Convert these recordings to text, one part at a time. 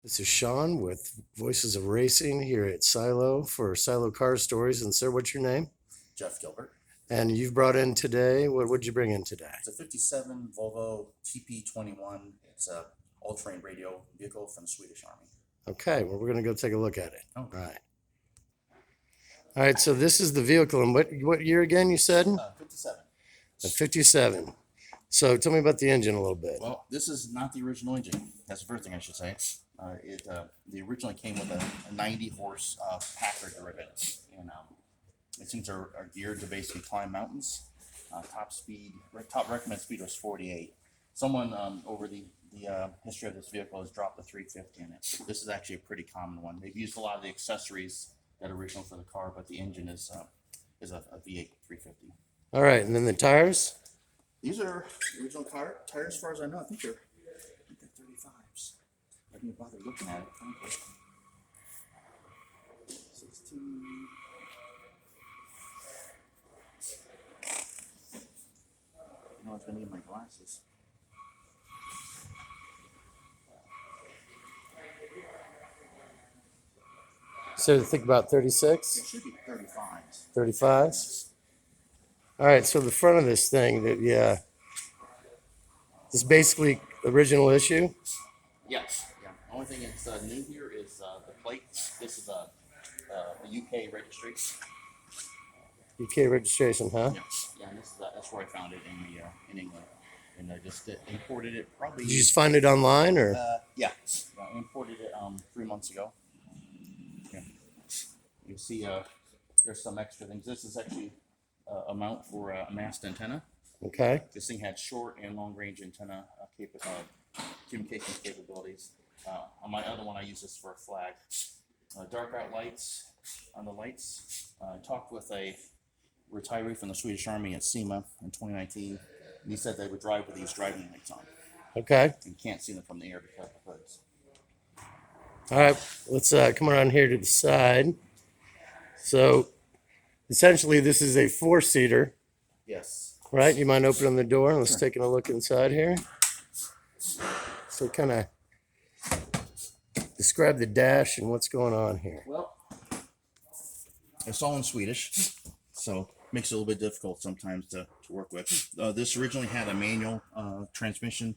This is Sean with Voices of Racing here at Silo for Silo Car Stories. And sir, what's your name? Jeff Gilbert. And you've brought in today, what would you bring in today? It's a 57 Volvo TP21. It's a all-terrain radio vehicle from the Swedish Army. Okay, well, we're going to go take a look at it. Oh. All right, so this is the vehicle. And what year again, you said? 57. A 57. So tell me about the engine a little bit. Well, this is not the original engine. That's the first thing I should say. They originally came with a 90 horse Packard derivative, and these things are geared to basically climb mountains. Top recommended speed was 48. Someone over the history of this vehicle has dropped a 350 in it. This is actually a pretty common one. They've used a lot of the accessories that are original for the car, but the engine is a V8 350. All right, and then the tires? These are original tires, as far as I know. I think they're 35s. I didn't bother looking at it. 16. I was gonna need my glasses. So think about 36? It should be 35s. 35s? All right, so the front of this thing, this is basically original issue? Yes. Yeah. The only thing that's new here is the plates. This is a UK registration. UK registration, huh? Yes. Yeah, and that's where I found it in England, and I just imported it probably. Did you just find it online, or? Yeah, I imported it 3 months ago. Yeah. You see, there's some extra things. This is actually a mount for a mast antenna. Okay. This thing had short and long range antenna communications capabilities. On my other one, I use this for a flag. Dark out lights on the lights. I talked with a retiree from the Swedish Army at SEMA in 2019, and he said they would drive with these driving lights on. Okay. You can't see them from the air because of the hoods. All right, let's come around here to the side. So, essentially, this is a four-seater. Yes. Right? You mind opening the door? Let's Sure. take a look inside here. So, kind of describe the dash and what's going on here. Well, it's all in Swedish, so it makes it a little bit difficult sometimes to work with. This originally had a manual transmission.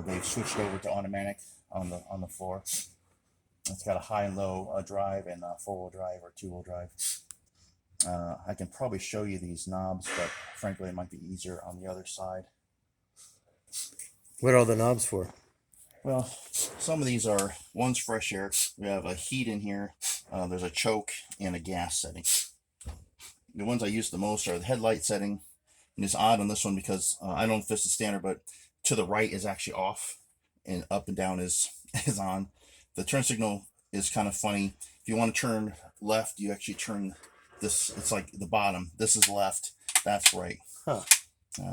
They've switched over to automatic on the floor. It's got a high and low drive and four-wheel drive or two-wheel drive. I can probably show you these knobs, but frankly, it might be easier on the other side. What are all the knobs for? Well, some of these are, one's fresh air. We have a heat in here. There's a choke and a gas setting. The ones I use the most are the headlight setting. And it's odd on this one because I don't know if this is standard, but to the right is actually off and up and down is on. The turn signal is kind of funny. If you want to turn left, you actually turn this. It's like the bottom. This is left. That's right. Huh.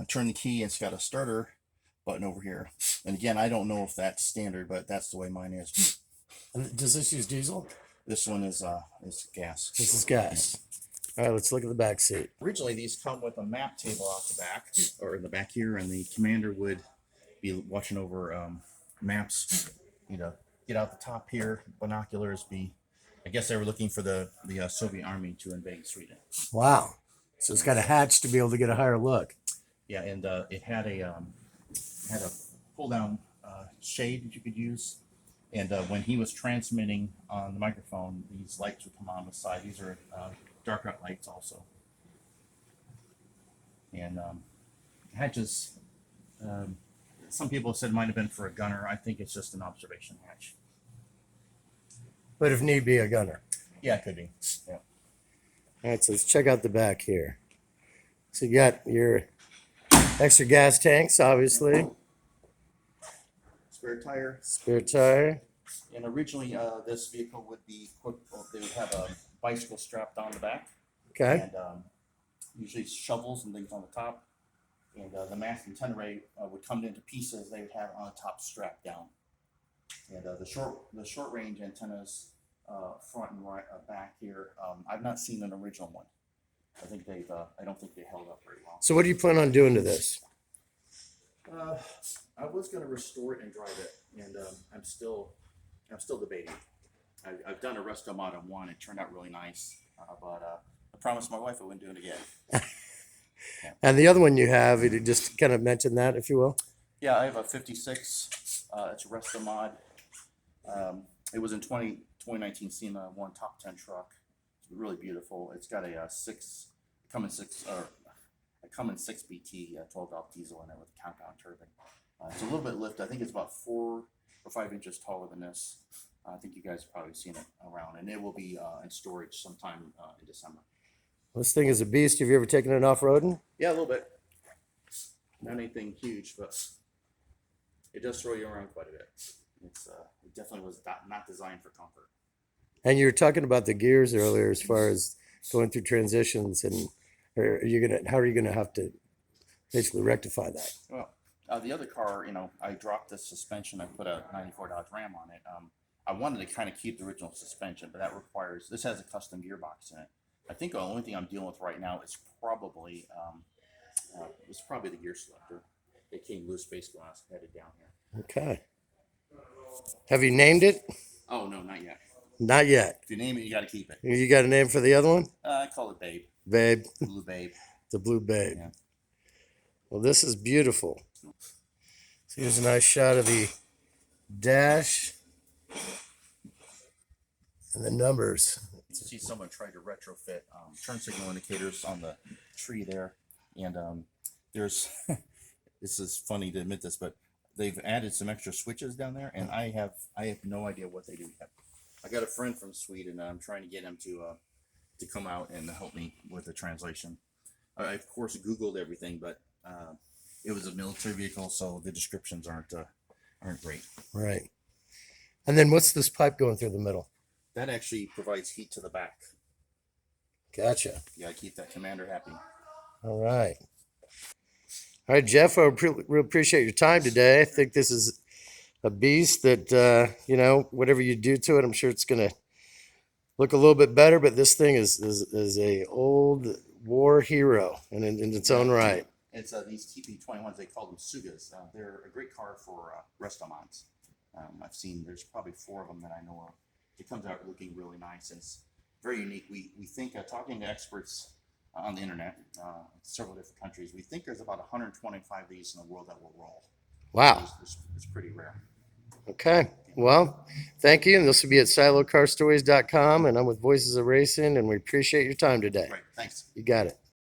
Turn the key. It's got a starter button over here. And again, I don't know if that's standard, but that's the way mine is. And does this use diesel? This one is gas. This is gas. All right, let's look at the back seat. Originally, these come with a map table off the back, or in the back here, and the commander would be watching over maps. Get out the top here, binoculars. I guess they were looking for the Soviet army to invade Sweden. Wow. So it's got a hatch to be able to get a higher look. Yeah, and it had a pull down shade that you could use. And when he was transmitting on the microphone, these lights would come on the side. These are dark out lights also. And hatches. Some people said it might have been for a gunner. I think it's just an observation hatch. But if need be, a gunner. Yeah, it could be. Yeah. All right, so let's check out the back here. So you got your extra gas tanks, obviously. Spare tire. Spare tire. And originally, this vehicle would be equipped. They would have a bicycle strapped on the back. Okay. And usually shovels and things on the top. And the mast and antenna array would come into pieces. They would have on the top strapped down. And the short range antennas, front and right, back here. I've not seen an original one. I think I don't think they held up very well. So what do you plan on doing to this? I was going to restore it and drive it, and I'm still I'm still debating. I've done a resto mod on one. It turned out really nice, but I promised my wife I wouldn't do it again. And the other one you have, you just kind of mention that, if you will. Yeah, I have a 56. It's a resto mod. It was in 2019 SEMA won top 10 truck. It's really beautiful. It's got a Cummins 6 BT 12 valve diesel in it with a compound turbine. It's a little bit lift. I think it's about 4 or 5 inches taller than this. I think you guys have probably seen it around, and it will be in storage sometime in December. This thing is a beast. Have you ever taken it off-roading? Yeah, a little bit. Not anything huge, but it does throw you around quite a bit. It definitely was not designed for comfort. And you were talking about the gears earlier, as far as going through transitions, and how are you gonna have to basically rectify that? Well, the other car, I dropped the suspension. I put a '94 Dodge Ram on it. I wanted to kind of keep the original suspension, but that requires, this has a custom gearbox in it. I think the only thing I'm dealing with right now is probably the gear selector. It came loose basically when I was headed down here. Okay. Have you named it? Oh, no, not yet. Not yet. If you name it, you got to keep it. You got a name for the other one? I call it Babe. Babe. Blue Babe. The Blue Babe. Yeah. Well, this is beautiful. So here's a nice shot of the dash and the numbers. You see someone tried to retrofit turn signal indicators on the tree there, and there's this is funny to admit this, but they've added some extra switches down there, and I have no idea what they do yet. I got a friend from Sweden, and I'm trying to get him to come out and help me with the translation. I of course Googled everything, but it was a military vehicle, so the descriptions aren't great. Right. And then what's this pipe going through the middle? That actually provides heat to the back. Gotcha. You gotta keep that commander happy. All right. All right, Jeff, I really appreciate your time today. I think this is a beast that, whatever you do to it, I'm sure it's going to look a little bit better, but this thing is a old war hero in its own right. It's these TP21s, they call them Suggas. They're a great car for resto mods. I've seen, there's probably 4 of them that I know of. It comes out looking really nice, and it's very unique. We think, talking to experts on the internet, several different countries, we think there's about 125 of these in the world that will roll. Wow. It's pretty rare. Okay. Well, thank you. And this will be at silocarstories.com, and I'm with Voices of Racing, and we appreciate your time today. Great. Thanks. You got it.